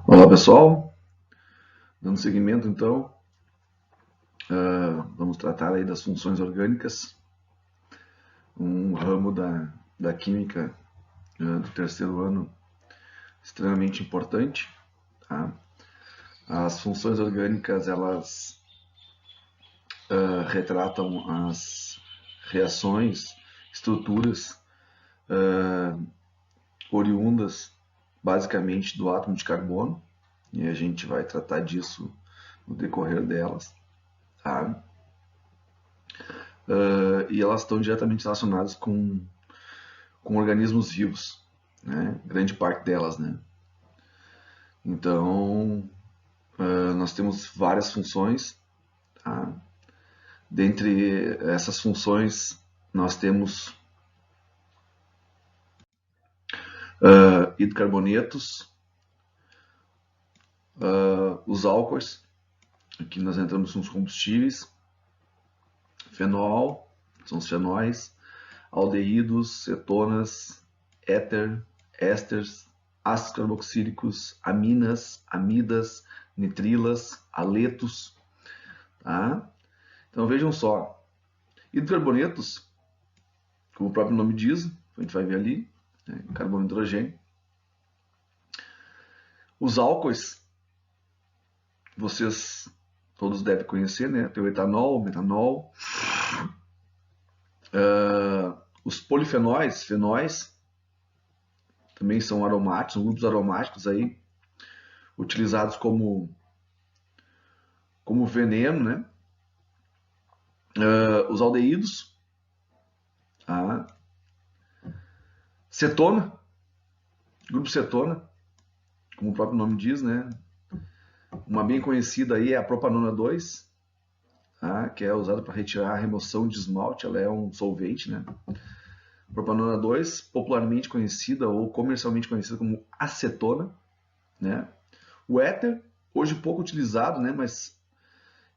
Olá pessoal, dando seguimento então, vamos tratar aí das funções orgânicas, um ramo da química do terceiro ano extremamente importante. Tá? As funções orgânicas elas retratam as reações, estruturas oriundas basicamente do átomo de carbono, e a gente vai tratar disso no decorrer delas. Tá? E elas estão diretamente relacionadas com organismos vivos, né? Grande parte delas, né? Então, nós temos várias funções, tá? Dentre essas funções, nós temos hidrocarbonetos, os álcoois, aqui nós entramos nos combustíveis, fenol, são os fenóis, aldeídos, cetonas, éter, ésteres, ácidos carboxílicos, aminas, amidas, nitrilas, aletos. Tá? Então vejam só, hidrocarbonetos, como o próprio nome diz, a gente vai ver ali, né, carbono e hidrogênio. Os álcoois, vocês todos devem conhecer, né? Tem o etanol, o metanol. Os polifenóis, fenóis, também são aromáticos, são grupos aromáticos aí, utilizados como veneno, né? Os aldeídos, tá? Cetona, grupo cetona, como o próprio nome diz, né? Uma bem conhecida aí é a propanona 2, tá? Que é usada para retirar a remoção de esmalte, ela é um solvente, né? Propanona 2, popularmente conhecida ou comercialmente conhecida como acetona, né? O éter, hoje pouco utilizado, né? Mas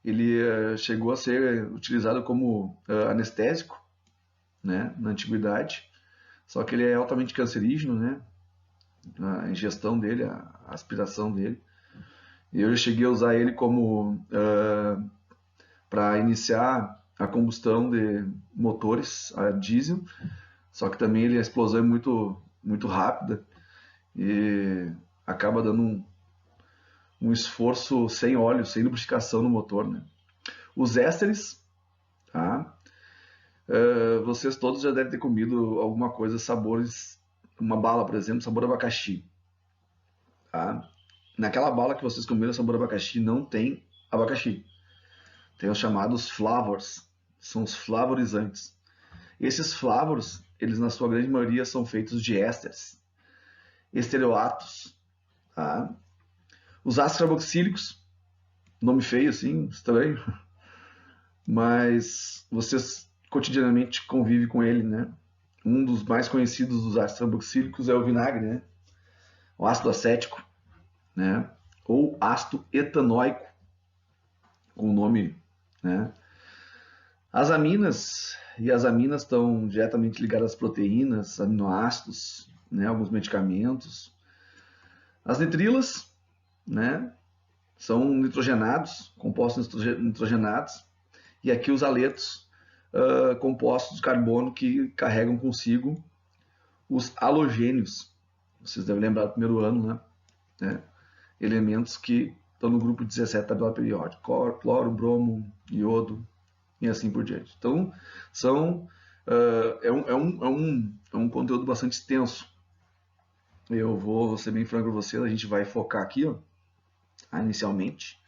ele chegou a ser utilizado como anestésico, né? Na antiguidade, só que ele é altamente cancerígeno, né? A ingestão dele, a aspiração dele. E eu já cheguei a usar ele como para iniciar a combustão de motores a diesel, só que também a explosão é muito rápida e acaba dando um esforço sem óleo, sem lubrificação no motor, né? Os ésteres, tá? Vocês todos já devem ter comido alguma coisa, sabores, uma bala, por exemplo, sabor abacaxi, tá? Naquela bala que vocês comeram sabor abacaxi não tem abacaxi. Tem os chamados flavors, são os flavorizantes. Esses flavors, eles na sua grande maioria são feitos de ésteres, estereoatos, tá? Os ácidos carboxílicos, nome feio assim, estranho, mas vocês cotidianamente convivem com ele, né? Um dos mais conhecidos dos ácidos carboxílicos é o vinagre, né? O ácido acético, né? Ou ácido etanóico, com o nome, né? As aminas estão diretamente ligadas às proteínas, aminoácidos, né? Alguns medicamentos. As nitrilas, né? São nitrogenados, compostos nitrogenados, e aqui os aletos, compostos de carbono que carregam consigo os halogênios. Vocês devem lembrar do primeiro ano, né? Elementos que estão no grupo 17 da tabela periódica: cloro, bromo, iodo e assim por diante. Então, é um conteúdo bastante extenso. Eu vou ser bem franco com vocês, a gente vai focar aqui, ó, inicialmente,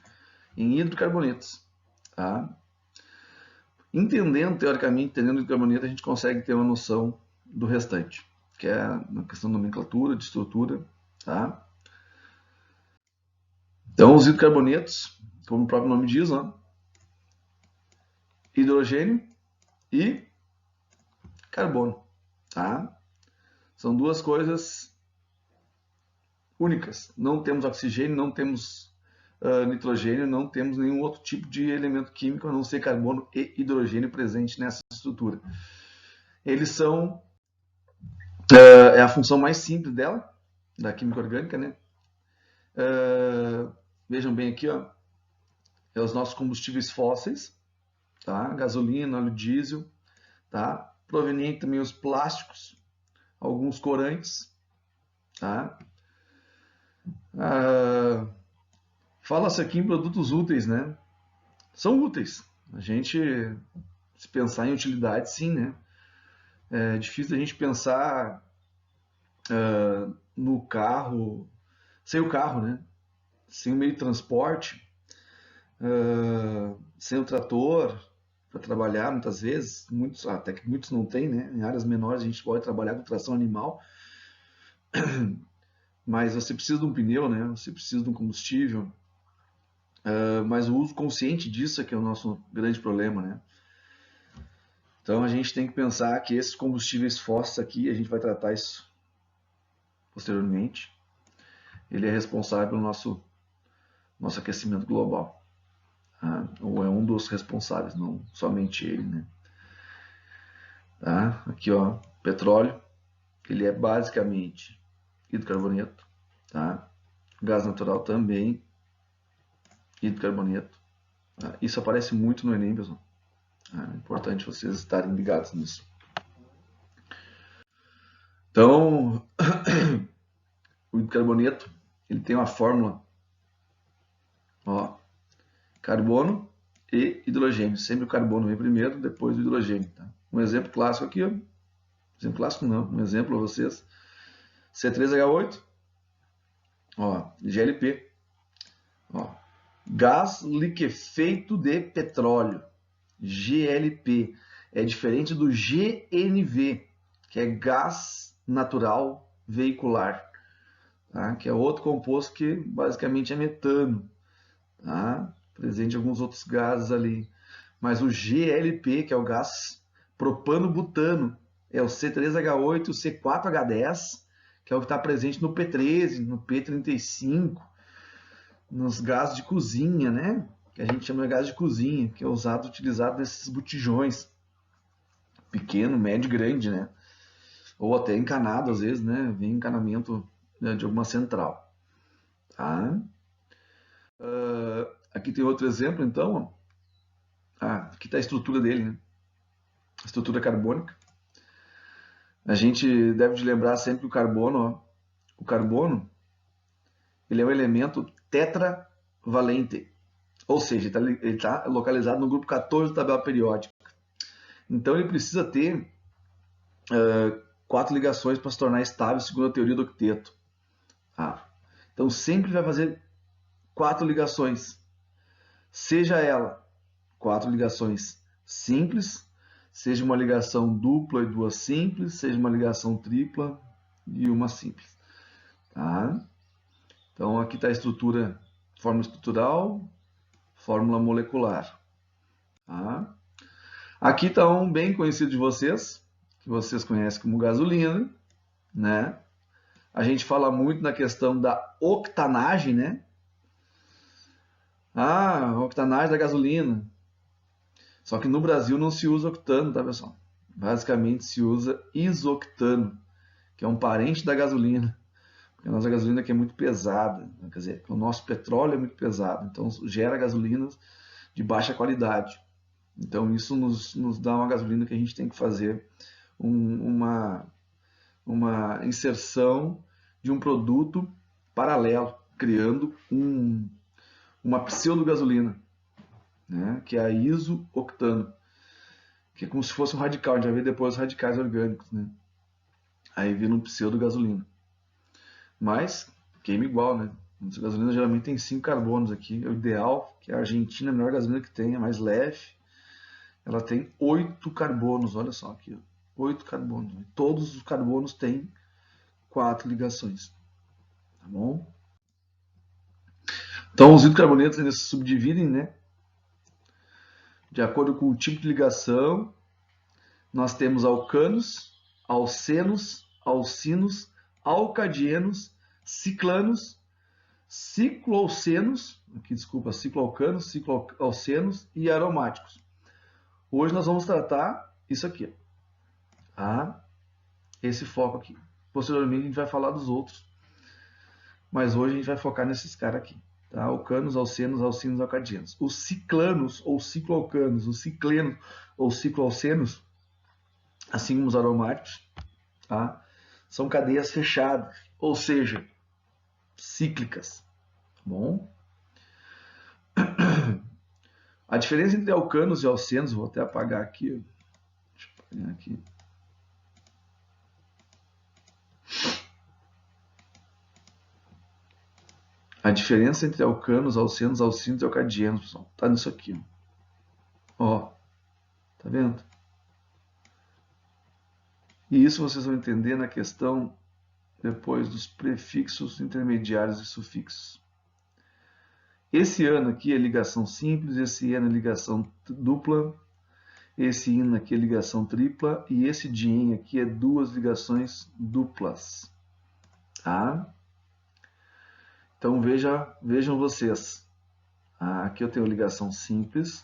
em hidrocarbonetos. Tá? Entendendo o hidrocarboneto, a gente consegue ter uma noção do restante, que é na questão de nomenclatura, de estrutura. Tá? Então, os hidrocarbonetos, como o próprio nome diz, ó, hidrogênio e carbono. Tá? São duas coisas únicas. Não temos oxigênio, não temos nitrogênio, não temos nenhum outro tipo de elemento químico a não ser carbono e hidrogênio presente nessa estrutura. Eles são é a função mais simples dela, da química orgânica, né? Vejam bem aqui, ó, é os nossos combustíveis fósseis, tá? Gasolina, óleo diesel, tá? Proveniente também os plásticos, alguns corantes, tá? Fala-se aqui em produtos úteis, né? São úteis. A gente, se pensar em utilidade, sim, né? É difícil a gente pensar no carro, sem o carro, né? Sem o meio de transporte, sem o trator para trabalhar, muitas vezes, muitos, até que muitos não têm, né? Em áreas menores a gente pode trabalhar com tração animal, mas você precisa de um pneu, né? Você precisa de um combustível, mas o uso consciente disso é que é o nosso grande problema, né? Então a gente tem que pensar que esses combustíveis fósseis aqui, a gente vai tratar isso posteriormente, ele é responsável pelo nosso aquecimento global. Tá? Ou é um dos responsáveis, não somente ele, né? Tá? Aqui, ó, petróleo, ele é basicamente hidrocarboneto, tá? Gás natural também, hidrocarboneto. Tá? Isso aparece muito no Enem, pessoal. É importante vocês estarem ligados nisso. Então, o hidrocarboneto, ele tem uma fórmula, ó, carbono e hidrogênio. Sempre o carbono vem primeiro, depois o hidrogênio. Tá? Um exemplo clássico aqui, ó. Exemplo clássico não, um exemplo para vocês. C3H8, ó, GLP, ó, gás liquefeito de petróleo, GLP. É diferente do GNV, que é gás natural veicular, tá? Que é outro composto que basicamente é metano, tá? Presente em alguns outros gases ali. Mas o GLP, que é o gás propano-butano, é o C3H8 e o C4H10, que é o que está presente no P13, no P35, nos gases de cozinha, né? Que a gente chama de gás de cozinha, que é utilizado nesses botijões, pequeno, médio e grande, né? Ou até encanado, às vezes, né? Vem encanamento, né, de alguma central, tá? Aqui tem outro exemplo, então. Aqui está a estrutura dele, né? A estrutura carbônica. A gente deve de lembrar sempre que o carbono, ele é um elemento tetravalente, ou seja, ele tá localizado no grupo 14 da tabela periódica. Então ele precisa ter 4 ligações para se tornar estável, segundo a teoria do octeto. Então sempre vai fazer 4 ligações, seja ela 4 ligações simples, seja uma ligação dupla e 2 simples, seja uma ligação tripla e uma simples. Tá? Então aqui está a estrutura, fórmula estrutural, fórmula molecular. Tá? Aqui está um bem conhecido de vocês, que vocês conhecem como gasolina, né? A gente fala muito na questão da octanagem, né? A octanagem da gasolina. Só que no Brasil não se usa octano, tá, pessoal? Basicamente se usa isoctano, que é um parente da gasolina. Porque a nossa gasolina aqui é muito pesada, quer dizer, o nosso petróleo é muito pesado, então gera gasolinas de baixa qualidade. Então isso nos dá uma gasolina que a gente tem que fazer uma inserção de um produto paralelo, criando uma pseudo-gasolina, né, que é a iso-octano, que é como se fosse um radical, a gente vai ver depois os radicais orgânicos, né? Aí vira um pseudo-gasolina. Mas queima igual, né? A gasolina geralmente tem 5 carbonos aqui. O ideal, que a Argentina é a melhor gasolina que tem, é mais leve. Ela tem 8 carbonos, olha só aqui. 8 carbonos. Todos os carbonos têm 4 ligações. Tá bom? Então os hidrocarbonetos eles se subdividem, né? De acordo com o tipo de ligação, nós temos alcanos, alcenos, alcinos, alcadienos, ciclanos, cicloalcenos, aqui desculpa, cicloalcanos, cicloalcenos e aromáticos. Hoje nós vamos tratar isso aqui, tá? Esse foco aqui. Posteriormente a gente vai falar dos outros. mas hoje a gente vai focar nesses caras aqui. Tá? Alcanos, alcenos, alcinos, alcadianos. Os ciclanos ou cicloalcanos, os ciclenos ou cicloalcenos, assim como os aromáticos, tá? São cadeias fechadas, ou seja, cíclicas. Bom? A diferença entre alcanos e alcenos, vou até apagar aqui. Deixa eu apagar aqui. A diferença entre alcanos, alcenos, alcinos e alcadianos, pessoal, tá nisso aqui. Ó, tá vendo? E isso vocês vão entender na questão depois dos prefixos intermediários e sufixos. Esse ano aqui é ligação simples, esse ano é ligação dupla, esse IN aqui é ligação tripla e esse DIN aqui é duas ligações duplas. Tá? Então vejam vocês. Aqui eu tenho ligação simples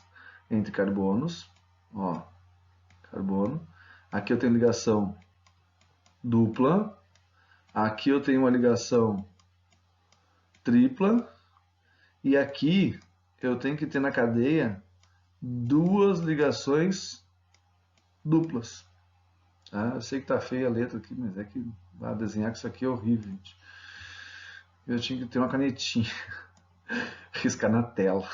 entre carbonos. Ó, carbono. Aqui eu tenho ligação dupla. Aqui eu tenho uma ligação tripla. E aqui eu tenho que ter na cadeia duas ligações duplas. Tá? Eu sei que tá feia a letra aqui, mas é que desenhar com isso aqui é horrível, gente. Eu tinha que ter uma canetinha. Riscar na tela.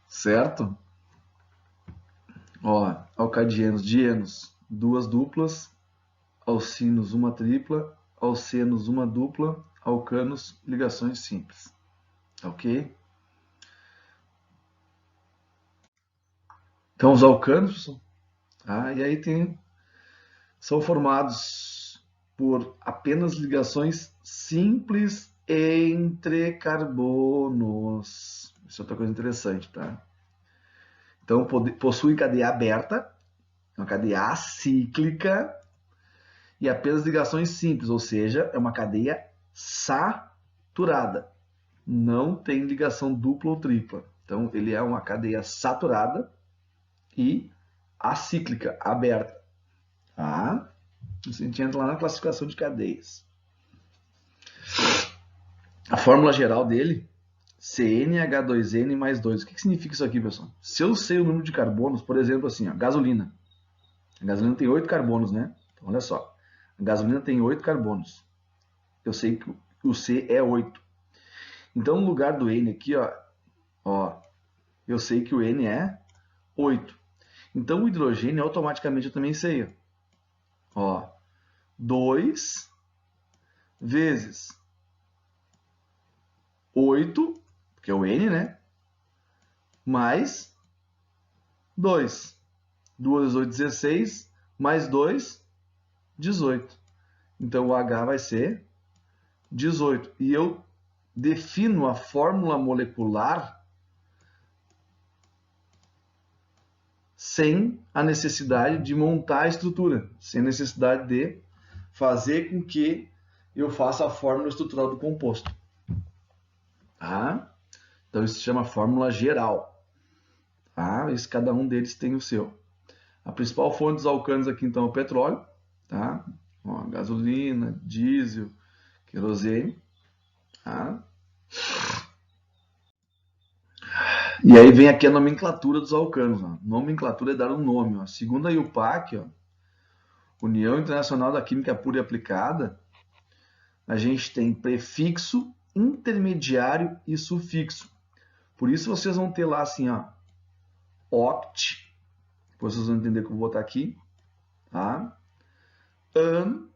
Certo? Ó, alcadienos, dienos, duas duplas. Alcinos, uma tripla. Alcenos, uma dupla. Alcanos, ligações simples. Ok? Então, os alcanos, e aí são formados por apenas ligações simples entre carbonos. Isso é outra coisa interessante, tá? Então, possui cadeia aberta, uma cadeia acíclica, e apenas ligações simples, ou seja, é uma cadeia saturada. Não tem ligação dupla ou tripla. Então, ele é uma cadeia saturada e acíclica, aberta. Tá? A gente entra lá na classificação de cadeias. A fórmula geral dele, CnH2n mais 2. O que significa isso aqui, pessoal? Se eu sei o número de carbonos, por exemplo, assim, ó, gasolina. A gasolina tem 8 carbonos, né? Então, olha só. A gasolina tem 8 carbonos. Eu sei que o C é 8. Então, no lugar do N aqui, ó, eu sei que o N é 8. Então, o hidrogênio, automaticamente, eu também sei. Ó, 2 vezes 8, que é o N, né? Mais 2. 2 vezes 8, 16. Mais 2, 18. Então, o H vai ser 18. E eu defino a fórmula molecular sem a necessidade de montar a estrutura, sem a necessidade de fazer com que eu faça a fórmula estrutural do composto. Tá? Então, isso se chama fórmula geral. Tá? Cada um deles tem o seu. A principal fonte dos alcanos aqui, então, é o petróleo. Tá? Ó, gasolina, diesel, querosene. Tá? E aí vem aqui a nomenclatura dos alcanos. Ó. Nomenclatura é dar um nome. Ó. Segundo a IUPAC, União Internacional da Química Pura e Aplicada, a gente tem prefixo, intermediário e sufixo. Por isso vocês vão ter lá assim, ó, oct, depois vocês vão entender que eu vou botar aqui, tá? An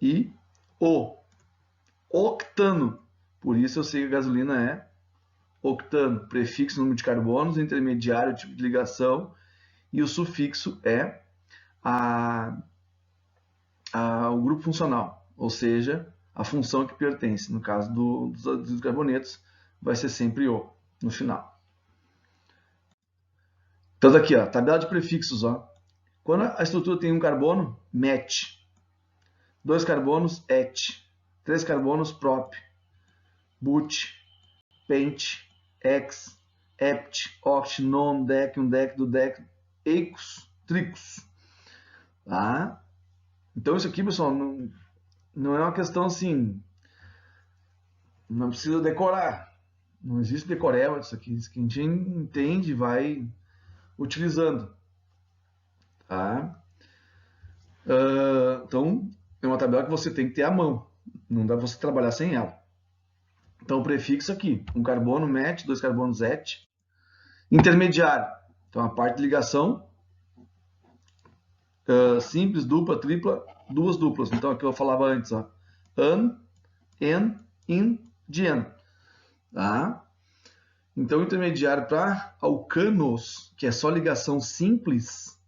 e o. Octano. Por isso eu sei que a gasolina é octano. Prefixo, número de carbonos, intermediário, tipo de ligação, e o sufixo é o grupo funcional, ou seja, a função que pertence. No caso dos carbonetos, vai ser sempre O no final. Então, aqui, ó, tabela de prefixos. Ó. Quando a estrutura tem um carbono, met. 2 carbonos, et. 3 carbonos, prop. But, pent, ex, hept, oct, non, dec, dec, dudec, eicos, tricos. Tá? Então isso aqui, pessoal, não é uma questão assim, não precisa decorar. Não existe decoreba disso aqui. Isso que a gente entende e vai utilizando. Tá? Então, é uma tabela que você tem que ter à mão. Não dá pra você trabalhar sem ela. Então, o prefixo aqui, um carbono met, dois carbonos et. Intermediário. Então, a parte de ligação, simples, dupla, tripla, duas duplas. Então, aqui eu falava antes, ó. An, en, in, dien. Tá? Então, intermediário para alcanos, que é só ligação simples,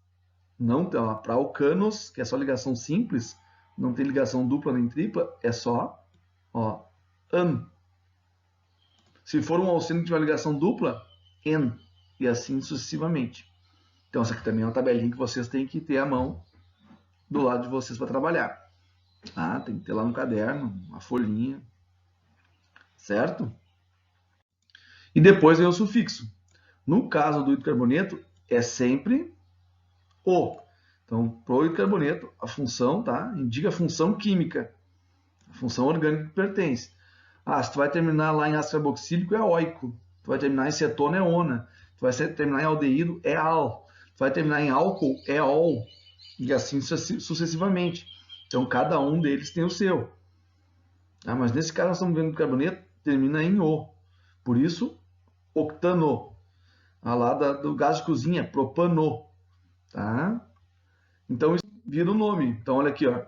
não para alcanos, que é só ligação simples, não tem ligação dupla nem tripla, é só ó, an. Se for um alceno que tiver ligação dupla, en, e assim sucessivamente. Então, essa aqui também é uma tabelinha que vocês têm que ter à mão do lado de vocês para trabalhar. Ah, tem que ter lá no caderno, uma folhinha, certo? E depois vem o sufixo. No caso do hidrocarboneto, é sempre o. Então, para o hidrocarboneto, a função, tá? Indica a função química, a função orgânica que pertence. Ah, se tu vai terminar lá em ácido carboxílico, é oico. Tu vai terminar em cetona, é ona. Tu vai terminar em aldeído, é al. Tu vai terminar em álcool, é ol. E assim sucessivamente. Então, cada um deles tem o seu. Ah, mas nesse caso, nós estamos vendo que o carboneto termina em o. Por isso, octano. Ah, lá do gás de cozinha, propano. Tá? Então, isso vira o nome. Então, olha aqui, ó.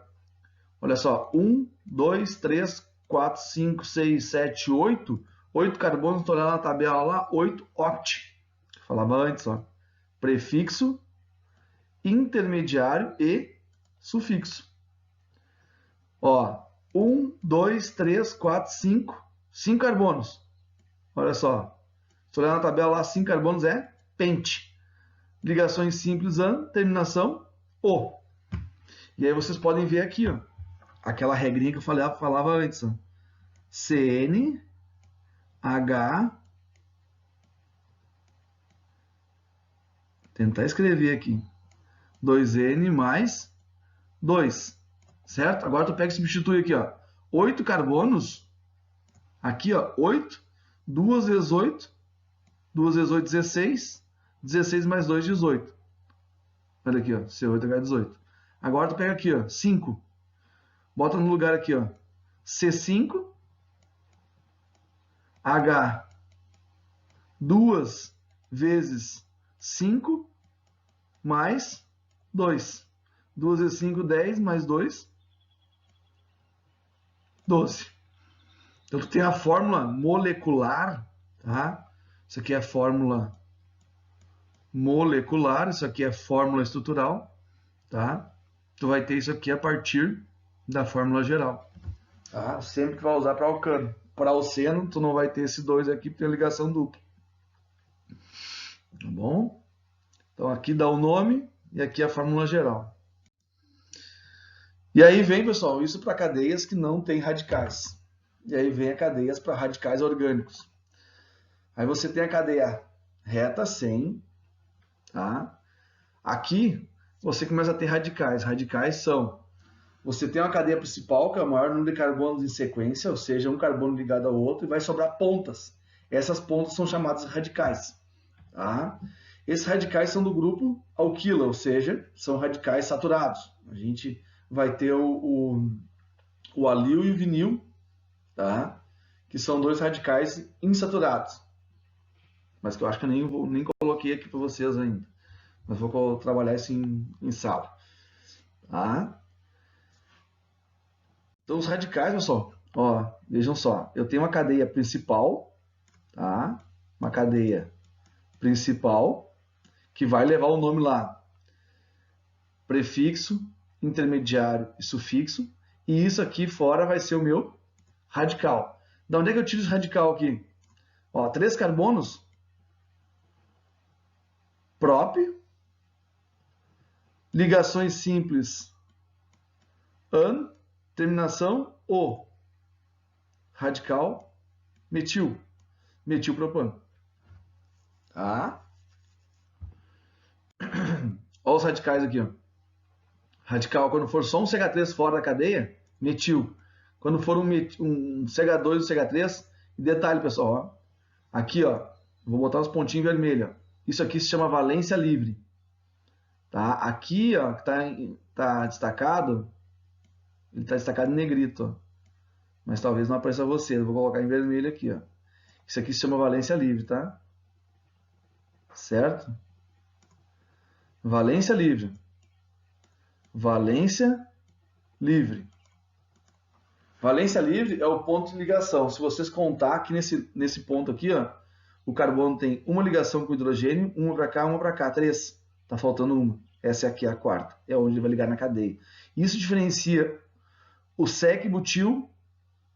Olha só. 1, 2, 3, 4, 5, 6, 7, 8. 8 carbonos, estou olhando na tabela lá, 8 oct. Falava antes, ó. Prefixo, intermediário e sufixo. Ó, 1, 2, 3, 4, 5. 5 carbonos. Olha só. Estou olhando na tabela lá, 5 carbonos é pente. Ligações simples, an, terminação, o. E aí vocês podem ver aqui, ó, aquela regrinha que eu falava antes. Ó. CN, H, tentar escrever aqui, 2N mais 2, certo? Agora tu pega e substitui aqui, ó, 8 carbonos, aqui, ó, 8, 2 vezes 8, 2 vezes 8, 16, 16 mais 2, 18. Olha aqui, ó, C8H18. Agora tu pega aqui, ó, 5, bota no lugar aqui, ó, C5, H, 2 vezes 5 mais 2. 2 vezes 5, 10, mais 2, 12. Então, tu tem a fórmula molecular, tá? Isso aqui é a fórmula molecular, isso aqui é a fórmula estrutural, tá? Tu vai ter isso aqui a partir da fórmula geral, tá? Sempre que vai usar para alcano. Para alceno, tu não vai ter esse 2 aqui, porque tem ligação dupla. Tá bom? Então, aqui dá o nome e aqui a fórmula geral. E aí vem, pessoal, isso para cadeias que não têm radicais. E aí vem a cadeias para radicais orgânicos. Aí você tem a cadeia reta, sem, tá? Aqui você começa a ter radicais. Radicais são, você tem uma cadeia principal, que é o maior número de carbonos em sequência, ou seja, um carbono ligado ao outro, e vai sobrar pontas. Essas pontas são chamadas radicais. Tá? Esses radicais são do grupo alquila, ou seja, são radicais saturados. A gente vai ter o alil e o vinil, tá? Que são dois radicais insaturados. Mas que eu acho que eu nem coloquei aqui para vocês ainda. Mas vou trabalhar isso em sala. Tá? Então, os radicais, pessoal, ó, vejam só. Eu tenho uma cadeia principal, tá? Uma cadeia principal, que vai levar o nome lá. Prefixo, intermediário e sufixo. E isso aqui fora vai ser o meu radical. Da onde é que eu tiro esse radical aqui? Ó, 3 carbonos, prop, ligações simples, an, terminação, o, radical, metil, metilpropano. Tá? Olha os radicais aqui, ó. Radical, quando for só um CH3 fora da cadeia, metil. Quando for um CH2 e um CH3, e detalhe, pessoal, ó, aqui, ó, vou botar os pontinhos vermelhos. Isso aqui se chama valência livre. Tá? Aqui, ó, que tá destacado, ele está destacado em negrito, ó. Mas talvez não apareça você. Eu vou colocar em vermelho aqui, ó. Isso aqui se chama valência livre, tá? Certo? Valência livre. Valência livre. Valência livre é o ponto de ligação. Se vocês contar aqui nesse ponto aqui, ó, o carbono tem uma ligação com o hidrogênio, uma para cá, 3. Tá faltando uma. Essa aqui é a quarta. É onde ele vai ligar na cadeia. Isso diferencia o sec-butil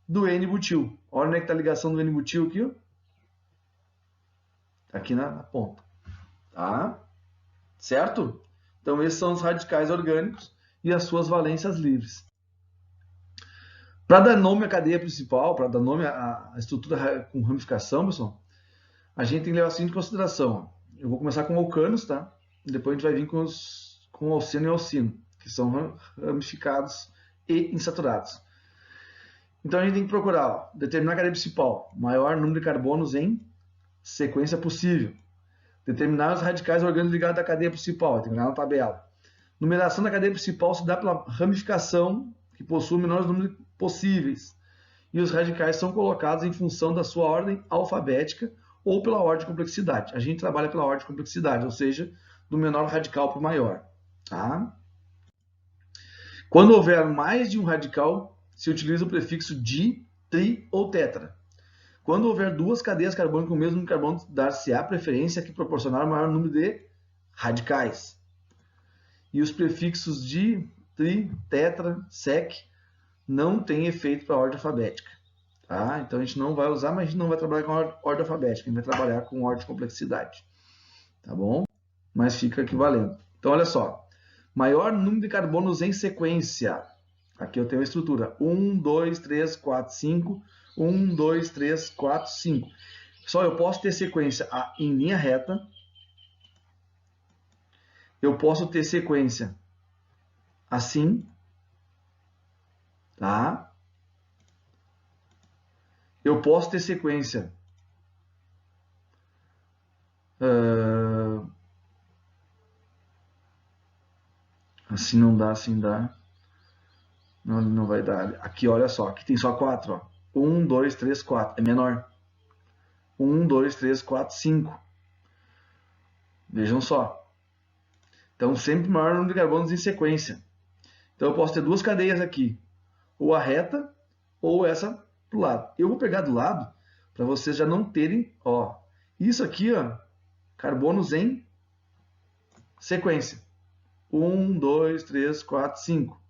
do N-butil. Olha onde é que está a ligação do N-butil aqui, ó. Aqui na ponta. Tá? Certo? Então, esses são os radicais orgânicos e as suas valências livres. Para dar nome à cadeia principal, para dar nome à estrutura com ramificação, pessoal, a gente tem que levar o seguinte em consideração. Eu vou começar com alcanos, tá? E depois a gente vai vir com alceno e alcino, que são ramificados e insaturados. Então a gente tem que procurar, ó, determinar a cadeia principal, maior número de carbonos em sequência possível. Determinar os radicais orgânicos ligados à cadeia principal, tem que na tabela. Numeração da cadeia principal se dá pela ramificação, que possui o menor número possíveis. E os radicais são colocados em função da sua ordem alfabética ou pela ordem de complexidade. A gente trabalha pela ordem de complexidade, ou seja, do menor radical para o maior. Tá? Quando houver mais de um radical, se utiliza o prefixo di, tri ou tetra. Quando houver duas cadeias carbônicas com o mesmo carbono, dar-se-á preferência que proporcionar o maior número de radicais. E os prefixos di, tri, tetra, sec não têm efeito para a ordem alfabética. Tá? Então a gente não vai usar, mas a gente não vai trabalhar com a ordem alfabética, a gente vai trabalhar com ordem de complexidade. Tá bom? Mas fica equivalente. Então olha só. Maior número de carbonos em sequência. Aqui eu tenho a estrutura. 1, 2, 3, 4, 5. 1, 2, 3, 4, 5. Só eu posso ter sequência em linha reta. Eu posso ter sequência assim. Tá? Eu posso ter sequência assim não dá, assim dá. Não vai dar. Aqui, olha só. Aqui tem só 4. Ó. 1, 2, 3, 4. É menor. 1, 2, 3, 4, 5. Vejam só. Então, sempre maior número de carbonos em sequência. Então, eu posso ter duas cadeias aqui. Ou a reta, ou essa pro lado. Eu vou pegar do lado, para vocês já não terem, ó. Isso aqui, ó. Carbonos em sequência. 1, 2, 3, 4, 5.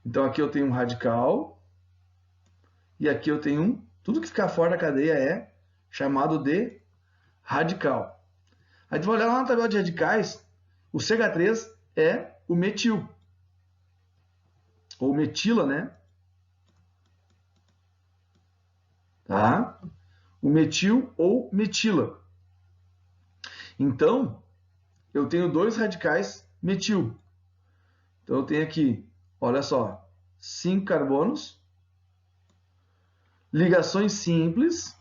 Então, aqui eu tenho um radical. E aqui eu tenho um. Tudo que ficar fora da cadeia é chamado de radical. Aí a gente vai olhar lá na tabela de radicais. O CH3 é o metil. Ou metila, né? Tá? O metil ou metila. Então, eu tenho dois radicais metil. Então, eu tenho aqui, olha só, 5 carbonos, ligações simples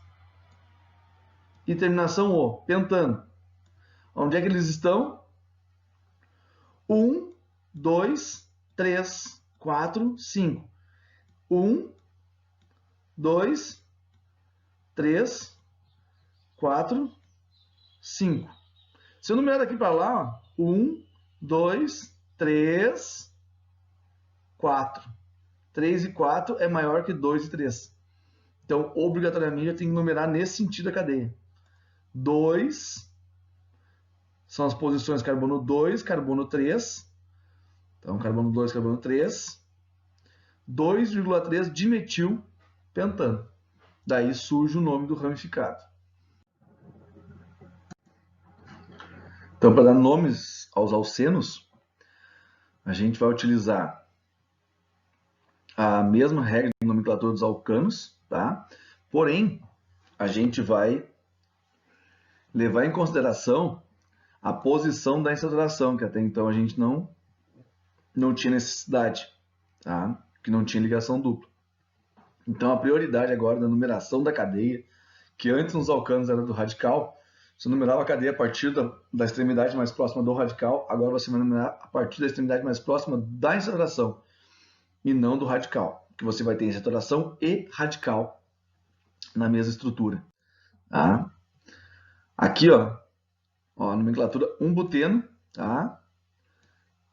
e terminação O, pentano. Onde é que eles estão? 1, 2, 3, 4, 5. 1, 2, 3, 4, 5. Se eu numerar daqui para lá, 1, 2, 3, 4. 3 e 4 é maior que 2 e 3. Então, obrigatoriamente, eu tenho que numerar nesse sentido a cadeia. 2 são as posições carbono 2, carbono 3. Então, carbono 2, carbono 3. 2,3 dimetil pentano. Daí surge o nome do ramificado. Então, para dar nomes aos alcenos, a gente vai utilizar a mesma regra de nomenclatura dos alcanos, tá? Porém, a gente vai levar em consideração a posição da insaturação, que até então a gente não não tinha necessidade, tá? Que não tinha ligação dupla. Então a prioridade agora da numeração da cadeia, que antes nos alcanos era do radical, você numerava a cadeia a partir da extremidade mais próxima do radical, agora você vai numerar a partir da extremidade mais próxima da insaturação e não do radical, que você vai ter insaturação e radical na mesma estrutura. Tá? Aqui, ó, a nomenclatura 1-buteno, tá?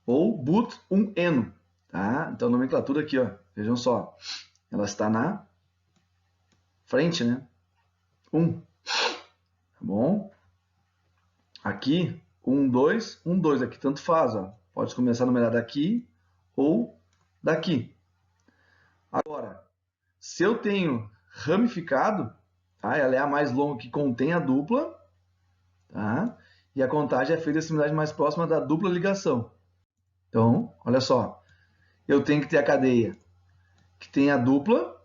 Ou but-1-eno, tá? Então a nomenclatura aqui, ó, vejam só, ela está na frente, né? 1, tá bom? Aqui, 1, 2, 1, 2, aqui tanto faz, ó. Pode começar a numerar daqui ou daqui. Agora, se eu tenho ramificado, tá? Ela é a mais longa que contém a dupla, tá? E a contagem é feita da extremidade mais próxima da dupla ligação. Então, olha só, eu tenho que ter a cadeia que tem a dupla,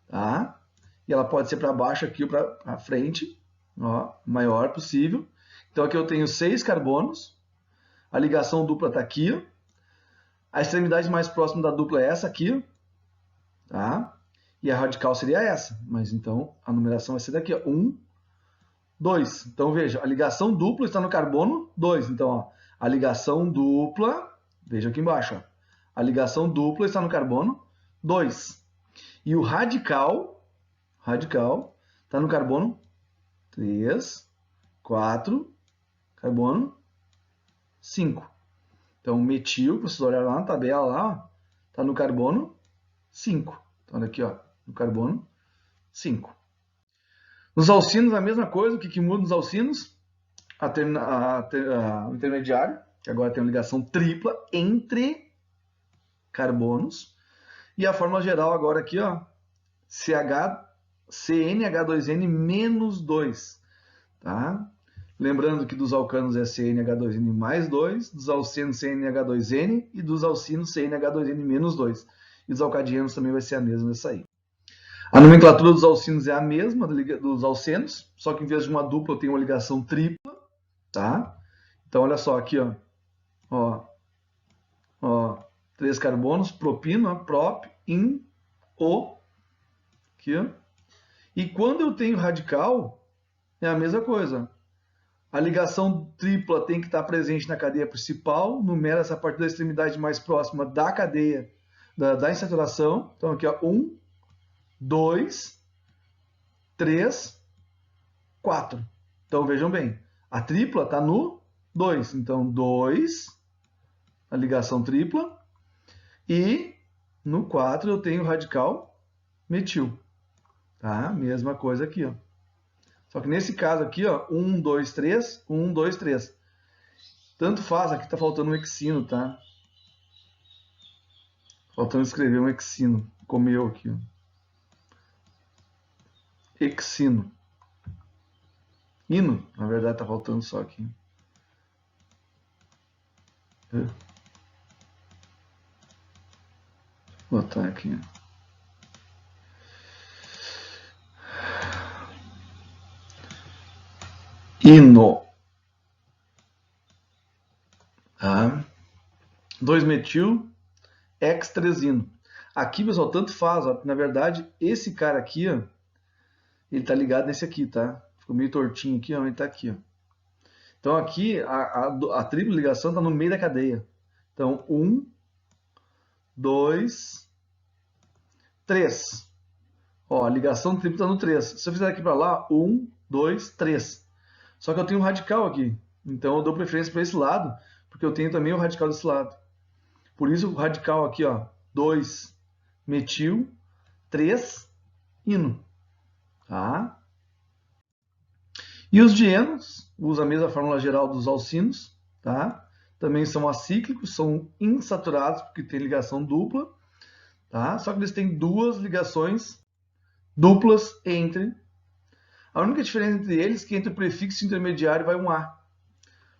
tá? E ela pode ser para baixo aqui ou para frente, ó, maior possível. Então aqui eu tenho 6 carbonos, a ligação dupla está aqui, ó. A extremidade mais próxima da dupla é essa aqui, ó, tá? E a radical seria essa, mas então a numeração vai ser daqui, ó, 1, 2. Então veja, a ligação dupla está no carbono 2, então ó, a ligação dupla, veja aqui embaixo, ó, a ligação dupla está no carbono 2. E o radical está no carbono 3, 4, carbono 5. Então, metil, vocês olharem lá na tabela, lá, está no carbono 5. Então, olha aqui, ó, no carbono 5. Nos alcinos, a mesma coisa. O que muda nos alcinos? O intermediário, que agora tem uma ligação tripla entre carbonos. E a fórmula geral agora aqui, ó, CnH2n menos 2, tá? Lembrando que dos alcanos é CnH2n mais 2, dos alcenos CnH2n e dos alcinos CnH2n menos 2. E dos alcadianos também vai ser a mesma essa aí. A nomenclatura dos alcinos é a mesma dos alcenos, só que em vez de uma dupla eu tenho uma ligação tripla, tá? Então olha só aqui, ó, 3 carbonos, propino, ó, prop, in, o, aqui, ó. E quando eu tenho radical, é a mesma coisa. A ligação tripla tem que estar presente na cadeia principal, numera-se a partir da extremidade mais próxima da cadeia da insaturação. Então aqui, ó, 1, 2, 3, 4. Então vejam bem, a tripla está no 2. Então 2, a ligação tripla, e no 4 eu tenho o radical metil. Tá? Mesma coisa aqui, ó. Só que nesse caso aqui, ó, 1, 2, 3, 1, 2, 3. Tanto faz, aqui tá faltando um hexino, tá? Faltando escrever um hexino. Comeu aqui, ó. Hexino. Hino, na verdade, tá faltando só aqui. Vou botar aqui. Hino. Tá? 2-metil, X3-hino. Aqui, pessoal, tanto faz. Ó, na verdade, esse cara aqui, ó, ele tá ligado nesse aqui, tá? Ficou meio tortinho aqui, ó, ele tá aqui, ó. Então aqui, a tripla ligação tá no meio da cadeia. Então, 1, 2, 3. Ó, a ligação tripla tá no 3. Se eu fizer aqui para lá, 1, 2, 3. Só que eu tenho um radical aqui. Então eu dou preferência para esse lado, porque eu tenho também o radical desse lado. Por isso o radical aqui, ó, 2 metil, 3 hino. Tá? E os dienos, usa a mesma fórmula geral dos alcinos, tá? Também são acíclicos, são insaturados, porque tem ligação dupla, tá? Só que eles têm duas ligações duplas entre. A única diferença entre eles é que entre o prefixo intermediário vai um A,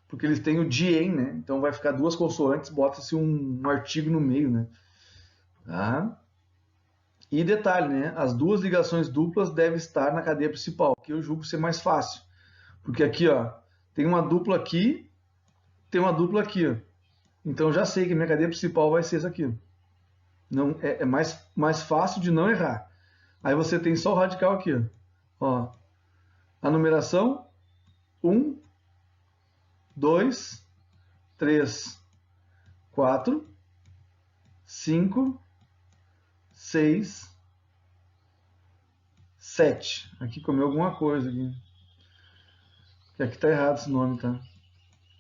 porque eles têm o dien, né? Então vai ficar duas consoantes, bota-se um artigo no meio, né? Tá? E detalhe, né? As duas ligações duplas devem estar na cadeia principal, que eu julgo ser mais fácil. Porque aqui, ó, tem uma dupla aqui, tem uma dupla aqui, ó. Então já sei que a minha cadeia principal vai ser essa aqui. Não, é mais fácil de não errar. Aí você tem só o radical aqui. Ó. A numeração 1, 2, 3, 4, 5, 6, 7. Aqui comeu alguma coisa aqui. Aqui tá errado esse nome, tá?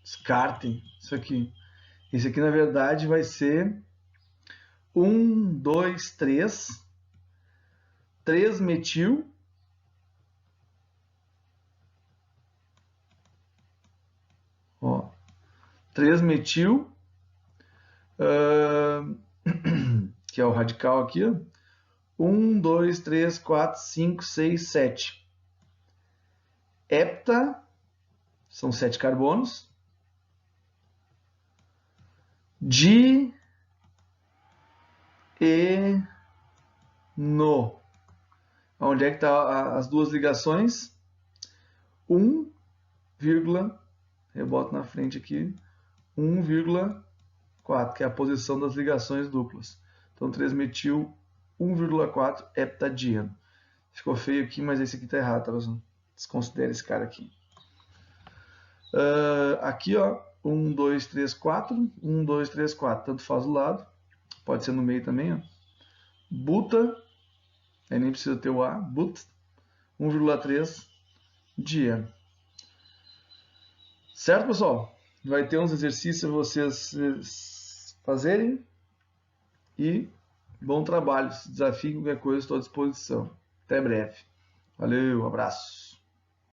Descartem isso aqui. Esse aqui, na verdade, vai ser 1, 2, 3, 3 metil, ó, 3 metil, que é o radical aqui, ó. 1, 2, 3, 4, 5, 6, 7. Hepta, são 7 carbonos. Di e no. Onde é que tá as duas ligações? 1, reboto na frente aqui, 1,4, que é a posição das ligações duplas. Então 3-metil 1,4 heptadieno. Ficou feio aqui, mas esse aqui tá errado, tá, pessoal? Desconsidere esse cara aqui. Aqui, ó, 1, 2, 3, 4, 1, 2, 3, 4, tanto faz o lado, pode ser no meio também, ó. Buta, aí nem precisa ter o A, but, 1,3 dieno. Certo, pessoal? Vai ter uns exercícios para vocês fazerem e bom trabalho. Se desafio, qualquer coisa, estou à disposição. Até breve. Valeu, abraço.